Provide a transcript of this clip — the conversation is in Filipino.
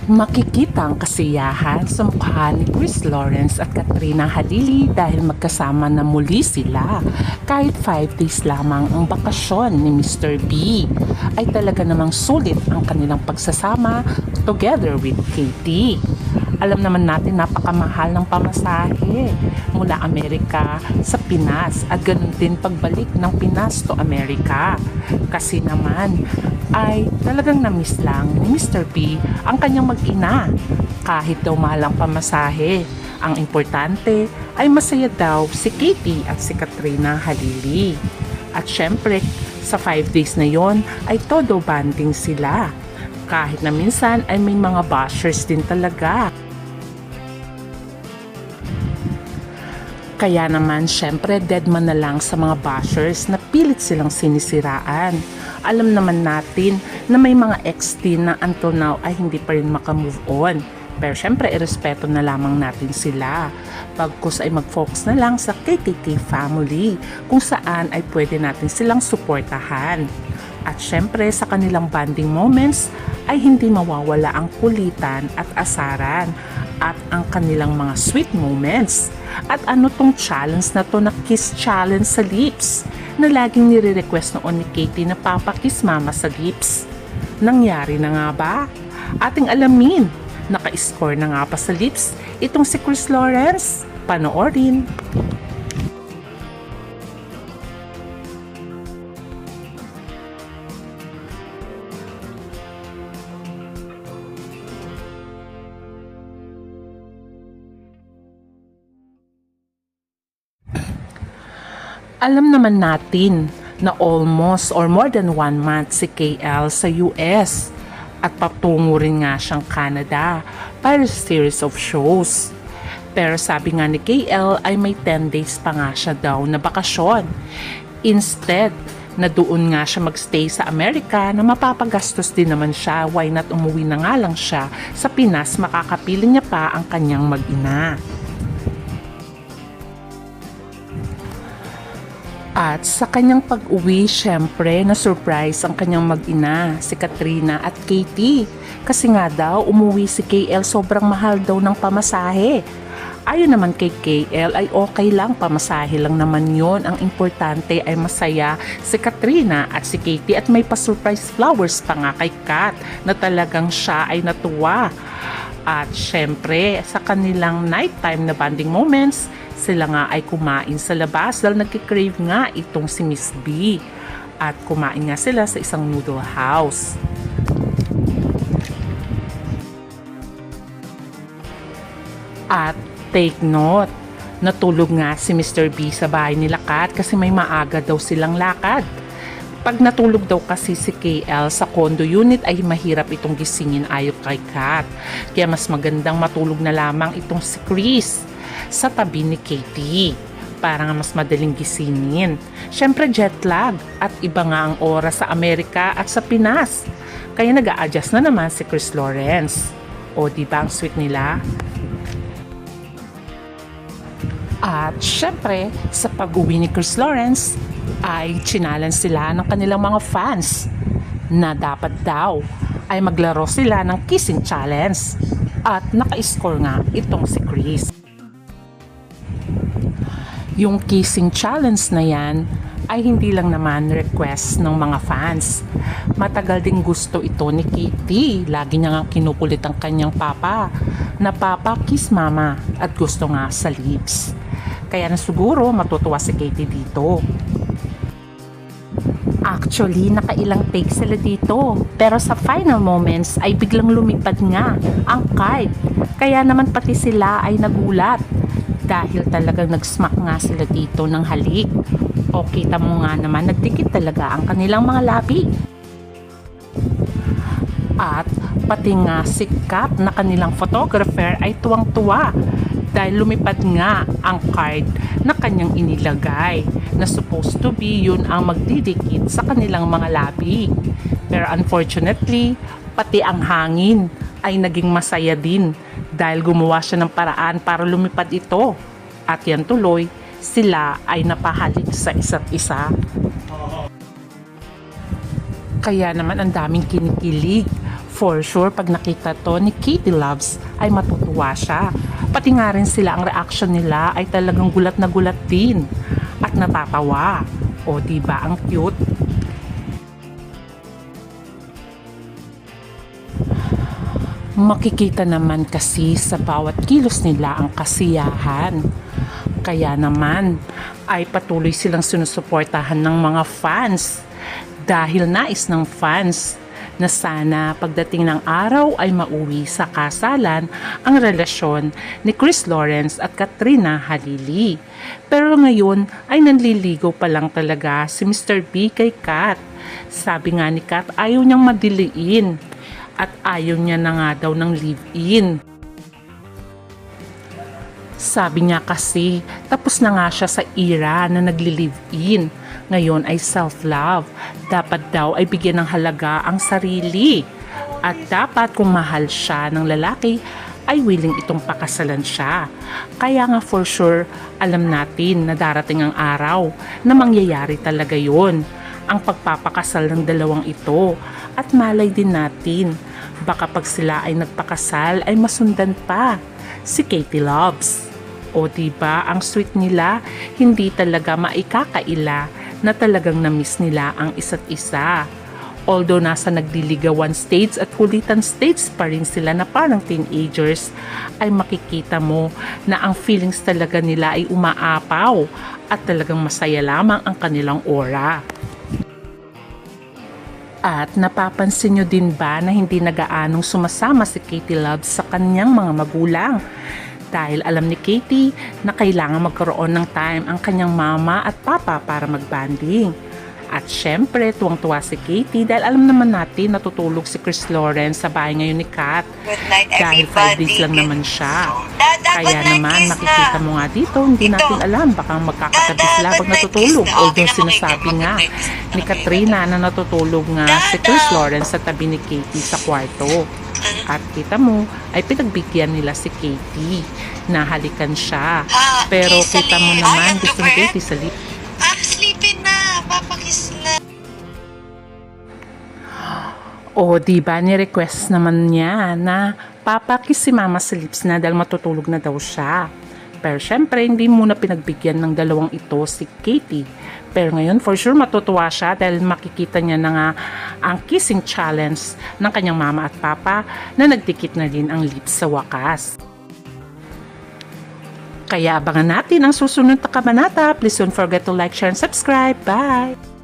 Makikita ang kasiyahan sa mukha ni Chris Lawrence at Katrina Halili dahil magkasama na muli sila. Kahit 5 days lamang ang bakasyon ni Mr. B, ay talaga namang sulit ang kanilang pagsasama together with Katie. Alam naman natin napakamahal ng pamasahe mula Amerika sa Pinas at ganun din pagbalik ng Pinas to Amerika. Kasi naman ay talagang na-miss lang ni Mr. B ang kanyang mag-ina kahit daw mahal ang pamasahe. Ang importante ay masaya daw si Katie at si Katrina Halili. At syempre sa 5 days na yon ay todo banding sila. Kahit na minsan ay may mga bashers din talaga. Kaya naman, syempre, deadman na lang sa mga bashers na pilit silang sinisiraan. Alam naman natin na may mga ex din na until now ay hindi pa rin makamove on. Pero syempre, irespeto na lamang natin sila. Pagkus ay mag-focus na lang sa KKK family kung saan ay pwede natin silang suportahan. At syempre, sa kanilang bonding moments ay hindi mawawala ang kulitan at asaran at ang kanilang mga sweet moments. At ano tong challenge na to na kiss challenge sa lips na laging nire-request noon ni Katie na papakiss mama sa lips? Nangyari na nga ba? Ating alamin, naka-score na nga pa sa lips itong si Chris Lawrence. Panoorin. Alam naman natin na almost or more than 1 month si KL sa US at patungo rin nga siyang Canada para sa series of shows. Pero sabi nga ni KL ay may 10 days pa nga siya daw na bakasyon. Instead na doon nga siya magstay sa Amerika na mapapagastos din naman siya, why not umuwi na nga lang siya sa Pinas, makakapiling niya pa ang kanyang mag-ina. At sa kanyang pag-uwi, syempre, na-surprise ang kanyang mag-ina, si Katrina at Katie. Kasi nga daw, umuwi si KL sobrang mahal daw ng pamasahe. Ayon naman kay KL ay okay lang, pamasahe lang naman yon. Ang importante ay masaya si Katrina at si Katie at may pa-surprise flowers pa nga kay Kat na talagang siya ay natuwa. At syempre, sa kanilang nighttime na bonding moments, sila nga ay kumain sa labas dahil nagkikrave nga itong si Miss B. At kumain nga sila sa isang noodle house. At take note, natulog nga si Mr. B sa bahay nila Kat kasi may maaga daw silang lakad. Pag natulog daw kasi si KL sa condo unit ay mahirap itong gisingin ayon kay Kat. Kaya mas magandang matulog na lamang itong si Chris sa tabi ni Katie para nga mas madaling gisingin. Syempre jet lag at iba nga ang oras sa Amerika at sa Pinas. Kaya nag-a-adjust na naman si Chris Lawrence. O diba ang sweet nila? At syempre sa pag-uwi ni Chris Lawrence ay challenge sila ng kanilang mga fans na dapat daw ay maglaro sila ng kissing challenge. At naka-score nga itong si Chris. Yung kissing challenge na yan ay hindi lang naman request ng mga fans. Matagal din gusto ito ni Katie. Lagi niya nga kinukulit ang kanyang papa na papa kiss mama at gusto nga sa lips. Kaya na siguro matutuwa si Katie dito. Actually, nakailang take sila dito. Pero sa final moments ay biglang lumipad nga ang card. Kaya naman pati sila ay nagulat. Dahil talagang nag-smack nga sila dito ng halik. O kita mo nga naman, nagdikit talaga ang kanilang mga labi. At pati nga si Kat na kanilang photographer ay tuwang-tuwa. Dahil lumipad nga ang card na kanyang inilagay na supposed to be yun ang magdidikit sa kanilang mga labi. Pero unfortunately, pati ang hangin ay naging masaya din dahil gumawa siya ng paraan para lumipad ito. At yan tuloy, sila ay napahalik sa isa't isa. Kaya naman ang daming kinikilig For sure, pag nakita to ni Katie Loves, ay matutuwa siya. Pati nga rin sila, ang reaction nila ay talagang gulat na gulat din. At natatawa. O diba, ang cute? Makikita naman kasi sa bawat kilos nila ang kasiyahan. Kaya naman ay patuloy silang sinusuportahan ng mga fans. Dahil nais ng fans na sana pagdating ng araw ay mauwi sa kasalan ang relasyon ni Chris Lawrence at Katrina Halili. Pero ngayon ay nanliligaw pa lang talaga si Mr. B kay Kat. Sabi nga ni Kat, ayaw niyang madiliin at ayaw niya na nga daw ng live-in. Sabi niya kasi, tapos na nga siya sa era na nagli-live-in. Ngayon ay self-love. Dapat daw ay bigyan ng halaga ang sarili. At dapat kung mahal siya ng lalaki, ay willing itong pakasalan siya. Kaya nga for sure, alam natin na darating ang araw na mangyayari talaga yon, ang pagpapakasal ng dalawang ito. At malay din natin, baka pag sila ay nagpakasal ay masundan pa si Katie Loves. O diba, ang sweet nila, hindi talaga maikakaila na talagang na-miss nila ang isa't isa. Although nasa nagdiligawan stage at kulitan stage pa rin sila na parang teenagers, ay makikita mo na ang feelings talaga nila ay umaapaw at talagang masaya lamang ang kanilang aura. At napapansin nyo din ba na hindi nagaanong sumasama si Katie Loves sa kanyang mga magulang? Dahil alam ni Katie na kailangan magkaroon ng time ang kanyang mama at papa para magbanding. At syempre, tuwang-tuwa si Katie dahil alam naman natin natutulog si Chris Lawrence sa bahay ngayon ni Kat. Dahil 5 days lang naman siya. Kaya naman, makikita mo nga dito, hindi natin alam, baka magkakatabi sila pag natutulog. Although sinasabi nga ni Katrina na natutulog nga si Chris Lawrence sa tabi ni Katie sa kwarto. At kita mo, ay pinagbigyan nila si Katie na halikan siya. Pero kita mo naman, gusto ni Katie sa lip. Sleeping na, papakiss na. O diba, ni-request naman niya na papakiss si mama sa lips na dahil matutulog na daw siya. Pero syempre, hindi muna pinagbigyan ng dalawang ito si Katie. Pero ngayon, for sure, matutuwa siya dahil makikita niya na nga ang kissing challenge ng kanyang mama at papa na nagdikit na din ang lips sa wakas. Kaya abangan natin ang susunod na kabanata. Please don't forget to like, share, and subscribe. Bye!